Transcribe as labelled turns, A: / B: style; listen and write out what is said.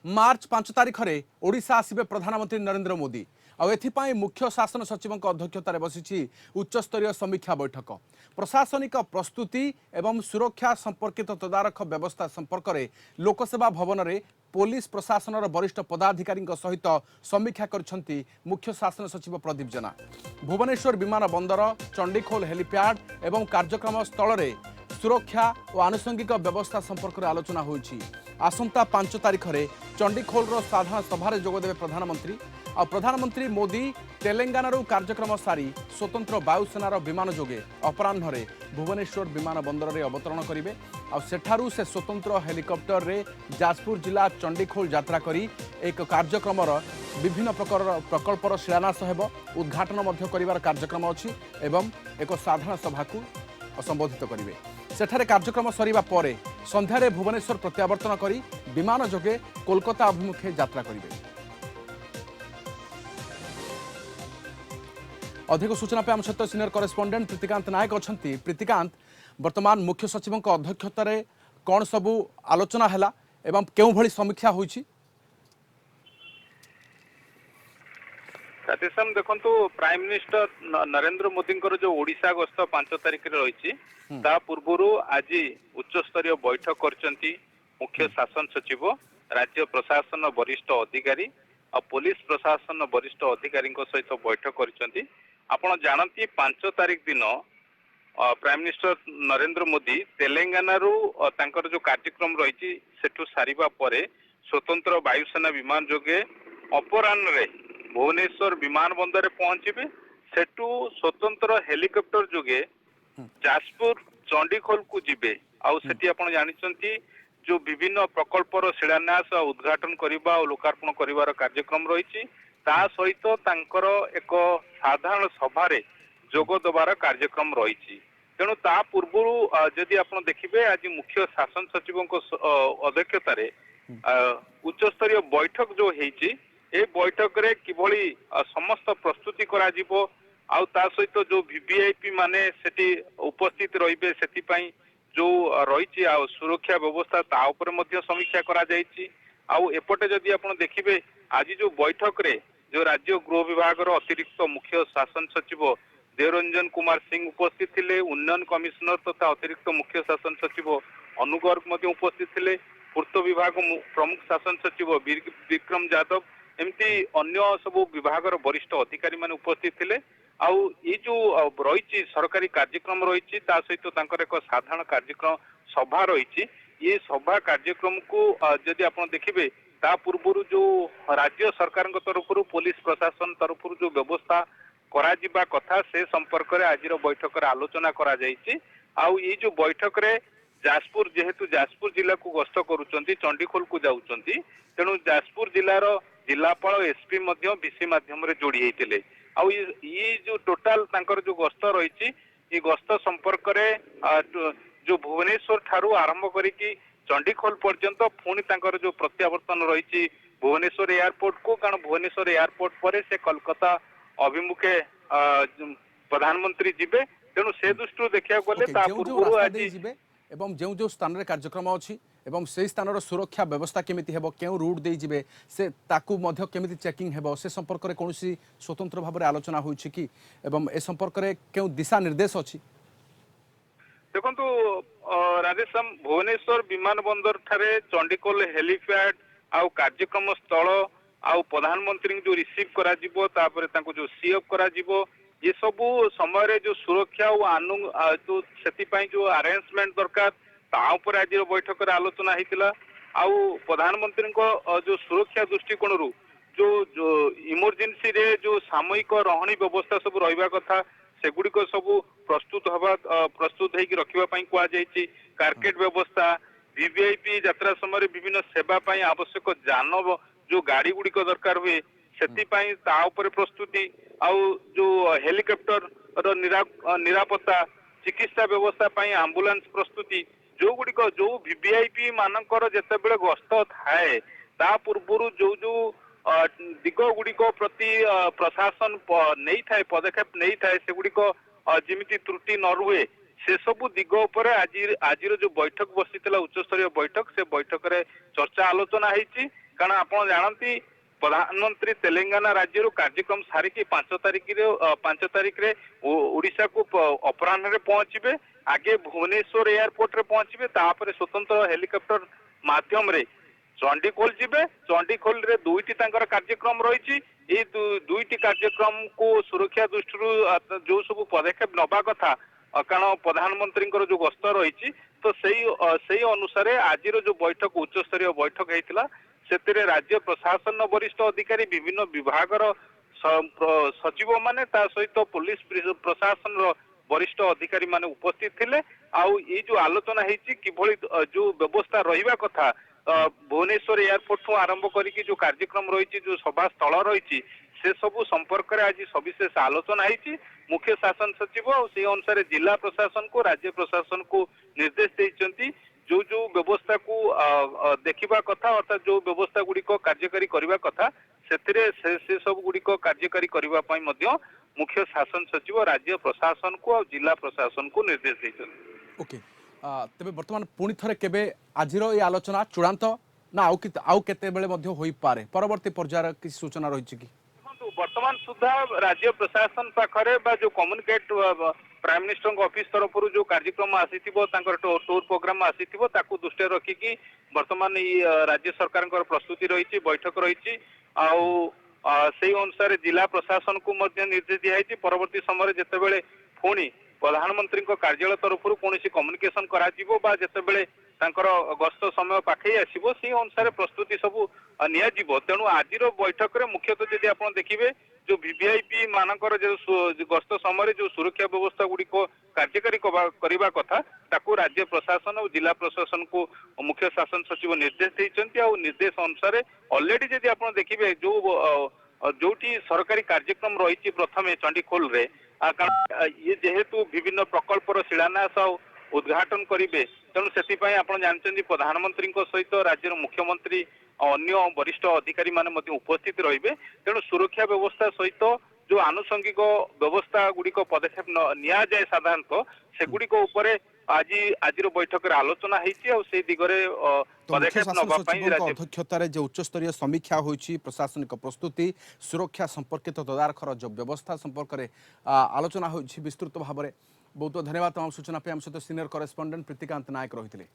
A: मार्च 5 तारिख में ओडिशा आसिबे प्रधानमंत्री नरेंद्र मोदी आउ मुख्य शासन सचिव अध्यक्षतार बसी उच्चस्तरीय समीक्षा बैठक प्रशासनिक प्रस्तुति एवं सुरक्षा संपर्कित तदारख व्यवस्था संपर्क में लोकसेवा भवन में पुलिस प्रशासन वरिष्ठ पदाधिकारी सहित समीक्षा कर मुख्य शासन सचिव प्रदीप जेना। भुवनेश्वर विमान बंदर चंडीखोल हेलीपैड एवं कार्यक्रम स्थल में सुरक्षा और आनुषंगिक व्यवस्था संपर्क में आलोचना होईछि। आसंता 5 तारिख में चंडीखोल साधारण सभारे जोगदेवे प्रधानमंत्री आ प्रधानमंत्री मोदी तेलंगाना कार्यक्रम सारी स्वतंत्र वायुसेनार विमान जोगे अपराह्न भुवनेश्वर विमान बंदर में अवतरण करेंगे सेठारू से स्वतंत्र हेलिकॉप्टर रे जाजपुर जिला चंडीखोल यात्रा करी एक कार्यक्रम विभिन्न प्रकार प्रकल्पर शिलान्यास हेब उद्घाटन कर कार्यक्रम अच्छी एवं एक साधारण सभा को संबोधित करेंगे। सेठारे कार्यक्रम सरिबा परे संध्यारे भुवनेश्वर प्रत्यावर्तन करी विमान जोगे कोलकाता अभिमुखे यात्रा करेंगे। अधिक सूचना पे आम सहित सीनियर करेस्पोंडेंट प्रीतिकांत नायक अच्छा। प्रीतिकांत, वर्तमान मुख्य सचिव अध्यक्षतार कौन सबू आलोचना है एवं केउ भली समीक्षा होईछि?
B: राधेश्याम, देखंतु प्राइम मिनिस्टर नरेंद्र मोदी जो ओडिशा गस्त 5 तारिख रही पूर्व आज उच्च स्तरीय बैठक करचंती मुख्य शासन सचिव राज्य प्रशासन वरिष्ठ अधिकारी और पुलिस प्रशासन वरिष्ठ अधिकारी सहित बैठक करचंती। आपण जानती 5 तारिख दिन प्राइम मिनिस्टर नरेंद्र मोदी तेलंगाना जो कार्यक्रम रही सेठू सारिबा परे स्वतंत्र वायुसेना विमान जोगे अपराह्न रे भुवनेश्वर विमान बंदर पहुंचे सेठू स्वतंत्र हेलिकॉप्टर जोगे जाजपुर चंडीखोल को जिबे आउ सेठी आपण जानिचंती जो विभिन्न प्रकल्पर शिलान्यास उद्घाटन करबा और लोकार्पण करिवार कार्यक्रम रही ता सहित तांकर एक साधारण सभारे जोग देवार कार्यक्रम रही। तेणु ता पूर्व जदि आपण देखिबे आज मुख्य शासन सचिव अध्यक्षतार उच्च स्तरीय बैठक जो हेची ए बैठक रे किभली समस्त प्रस्तुति करा जिवो आउ ता सहित जो वीवीआईपी माने सेठी उपस्थित रहिबे सेठी पई जो रही सुरक्षा व्यवस्था ता ऊपर मध्य समीक्षा करा जायछि। आउ एपटे जदि आपण देखिबे आज जो बैठक रे जो राज्य गृह विभाग अतिरिक्त मुख्य शासन सचिव देवरंजन कुमार सिंह उपस्थित थिले, उन्नयन कमिश्नर तथा अतिरिक्त मुख्य शासन सचिव अनु गर्ग मध्य उपस्थित थिले, पूर्त विभाग प्रमुख शासन सचिव विक्रम यादव एमती अन्य सब विभाग वरिष्ठ अधिकारी माने उपस्थित थिले। आउ ये जो रही सरकारी कार्यक्रम रही सहित एक साधारण कार्यक्रम सभा रही ये सभा कार्यक्रम को जदि आप देखिए ता पूर्व जो राज्य सरकार तरफ पुलिस प्रशासन तरफ जो व्यवस्था करा जिबा कथा से संपर्क में आज बैठक आलोचना करा जायछि। आउ ये जो बैठक रे जाजपुर जेहेतु जाजपुर जिला को गस्त करुचंती चंडीखोल को जाउचंती तेणु जाजपुर जिलार जिलापाल एसपी मध्य बीसी माध्यम रे जोड़ी हेतिले। आउ ये जो टोटाल तांकर जो गस्त रही ये गस्त संपर्क में जो भुवनेश्वर ठारू आरंभ करिकी चंडीखोल पर्यंत पुणी तांकर जो प्रत्यावर्तन रही भुवनेश्वर एयरपोर्ट को, कारण भुवनेश्वर एयरपोर्ट पर से कोलकाता अभिमुखे प्रधानमंत्री जिबे तेणु से दृष्टि देखा गले
A: एवं जो जो स्थान रे कार्यक्रम अच्छी एवं से स्थान सुरक्षा व्यवस्था केमिति हेबो केउ रूट दे जिबे से ताकू मध्य केमिति चेकिंग हेबो से संपर्क रे कोनोसी स्वतंत्र भाव आलोचना होइछि कि एवं ए संपर्क रे केउ दिशा निर्देश अछि?
B: देखंतु राधेश्याम, भुवनेश्वर विमान बंदर ठारे चंडीखोल हेलीपैड आउ कार्यक्रम स्थल आउ प्रधानमंत्री जो रिसीव करा जिवो तापरे तांको जो सीएफ करा जिवो ये सब समय जो सुरक्षा और जो सेतिपाई जो अरेंजमेंट दरकार ता ऊपर आज बैठक रे आलोचना हेतिला। आउ प्रधानमंत्री को जो सुरक्षा दृष्टिकोण जो जो इमरजेंसी रे जो सामयिक रहणी व्यवस्था सब रहिबा कथा सेगुड़िक सब प्रस्तुत होगी रखा कह जाइए। कार्केट व्यवस्था वीवीआईपी यात्रा समय विभिन्न सेवा आवश्यक जान जो गाड़ी गुड़िक दरकार हुए से प्रस्तुति आउ जो हेलिकॉप्टर निरापत्ता चिकित्सा व्यवस्था एम्बुलेंस प्रस्तुति जो गुड़िक जो वीवीआईपी मानकर जितेबले गस्त थाए ता पूर्व जो जो दिग गुड़िक प्रति प्रशासन नहीं थाए पदक्षेप नहीं थाए से गुड़िक जिमिति त्रुटि न रुए से सबु दिग उपर आज जो बैठक बसी उच्च स्तरीय बैठक से बैठक रे चर्चा आलोचना होईची କାରଣ ଆପଣ ଜାଣନ୍ତି ପ୍ରଧାନମନ୍ତ୍ରୀ ତେଲେଙ୍ଗାନା ରାଜ୍ୟରୁ କାର୍ଯ୍ୟକ୍ରମ ସାରିକି 5 ତାରିଖରେ ଓଡିଶାକୁ ଅପରାହ୍ନରେ ପହଞ୍ଚିବେ। ଆଗେ ଭୁବନେଶ୍ୱର ଏୟାରପୋର୍ଟରେ ପହଞ୍ଚିବେ, ତାପରେ ସ୍ୱତନ୍ତ୍ର ହେଲିକପ୍ଟର ମାଧ୍ୟମରେ ଚଣ୍ଡିଖୋଲ ଯିବେ। ଚଣ୍ଡିଖୋଲରେ 2ଟି ତାଙ୍କର କାର୍ଯ୍ୟକ୍ରମ ରହିଛି। ଏଇ 2ଟି କାର୍ଯ୍ୟକ୍ରମକୁ ସୁରକ୍ଷା ଦୃଷ୍ଟିରୁ ଯୋଉ ସବୁ ପଦକ୍ଷେପ ନେବା କଥା, କାରଣ ପ୍ରଧାନମନ୍ତ୍ରୀଙ୍କର ଯୋଉ ଗସ୍ତ ରହିଛି, ତ ସେଇ ଅନୁସାରେ ଆଜିର ଯୋଉ ବୈଠକ ଉଚ୍ଚସ୍ତରୀୟ ବୈଠକ ହେଇଥିଲା, ସେଥିରେ ରାଜ୍ୟ ପ୍ରଶାସନ ବରିଷ୍ଠ ଅଧିକାରୀ, ବିଭିନ୍ନ ବିଭାଗର ସଚିବ ମାନେ, ତା ସହିତ ପୋଲିସ ପ୍ରଶାସନର ବରିଷ୍ଠ ଅଧିକାରୀ ମାନେ ଉପସ୍ଥିତ ଥିଲେ। ଆଉ ଏଇ ଯୋଉ ଆଲୋଚନା ହେଇଛି କିଭଳି ଯୋଉ ବ୍ୟବସ୍ଥା ରହିବା କଥା, ଭୁବନେଶ୍ୱର ଏୟାରପୋର୍ଟଠୁ ଆରମ୍ଭ କରିକି ଯୋଉ କାର୍ଯ୍ୟକ୍ରମ ରହିଛି, ଯୋଉ ସଭା ସ୍ଥଳ ରହିଛି, ସେ ସବୁ ସମ୍ପର୍କରେ ଆଜି ସବିଶେଷ ଆଲୋଚନା ହେଇଛି। ମୁଖ୍ୟ ଶାସନ ସଚିବ ଆଉ ସେଇ ଅନୁସାରେ ଜିଲ୍ଲା ପ୍ରଶାସନକୁ, ରାଜ୍ୟ ପ୍ରଶାସନକୁ ନିର୍ଦ୍ଦେଶ ଦେଇଛନ୍ତି ଯୋଉ ଯୋଉ ବ୍ୟବସ୍ଥାକୁ ଦେଖିବା କଥା, ଅର୍ଥାତ୍ ଯୋଉ ବ୍ୟବସ୍ଥା ଗୁଡିକ କାର୍ଯ୍ୟକାରୀ କରିବା କଥା, ସେଥିରେ ସେ ସବୁ ଗୁଡିକ କାର୍ଯ୍ୟକାରୀ କରିବା ପାଇଁ ମଧ୍ୟ ମୁଖ୍ୟ ଶାସନ ସଚିବ ରାଜ୍ୟ ପ୍ରଶାସନକୁ ଆଉ ଜିଲ୍ଲା ପ୍ରଶାସନକୁ ନିର୍ଦ୍ଦେଶ ଦେଇଛନ୍ତି।
A: ओके तेबे वर्तमान पुणी थरे केबे आजिर ये आलोचना चूड़ांत ना आउ केतेबेले मध्य होई पारे परवर्ती पर्यायर किसी सूचना रही कि
B: देखो वर्तमान सुधा राज्य प्रशासन पाखरे बा जो कम्युनिकेट प्राइम मिनिस्टर ऑफिस तरफ जो कार्यक्रम आसीथिबो तांकर टूर प्रोग्राम आसीथिबो ताकू दृष्टि रखिकी वर्तमान राज्य सरकार प्रस्तुति रही बैठक रही से अनुसार जिला प्रशासन को निर्देश दिखाई परवर्ती समय जितेबले पुणी प्रधानमंत्री कार्यालय तरफ कौन कम्युनिकेशन करते गस्त समय पाखे आसो से अनुसार प्रस्तुति सब नियाजिबो। तेणु आज बैठक में मुख्यतः जदि आप देखिए जो वीवीआईपी मानकर जो गस्त समय जो सुरक्षा व्यवस्था गुड़िक कार्यकारी करने कथा ताकू राज्य प्रशासन और जिला प्रशासन को मुख्य शासन सचिव निर्देश देते और निर्देश अनुसार ऑलरेडी जदि आप देखिए जो जोटी सरकारी कार्यक्रम रही प्रथम चंडीखोल रे ये जेहेतु विभिन्न प्रकल्पर शिलान्यास उद्घाटन करेंगे तेणु से आप जानते प्रधानमंत्री सहित राज्य मुख्यमंत्री अन्य वरिष्ठ अधिकारी माने उपस्थित रहिबे। तेणु सुरक्षा व्यवस्था सहित जो आनुषंगिक व्यवस्था गुड़िक पदक्षेप निया जाए साधारणतः सेगुड़िक आज बैठक में आलोचना होती दिगरे पदक्षेप
A: अध्यक्षतार जो उच्चस्तरीय समीक्षा होती प्रशासनिक प्रस्तुति सुरक्षा संपर्कित तदारखर जो व्यवस्था संपर्क में आलोचना होती विस्तृत भाव में बहुत बहुत धन्यवाद तमाम सूचना पे हम सहित सीनियर करेस्पोंडेंट प्रीतिकांत नायक रही।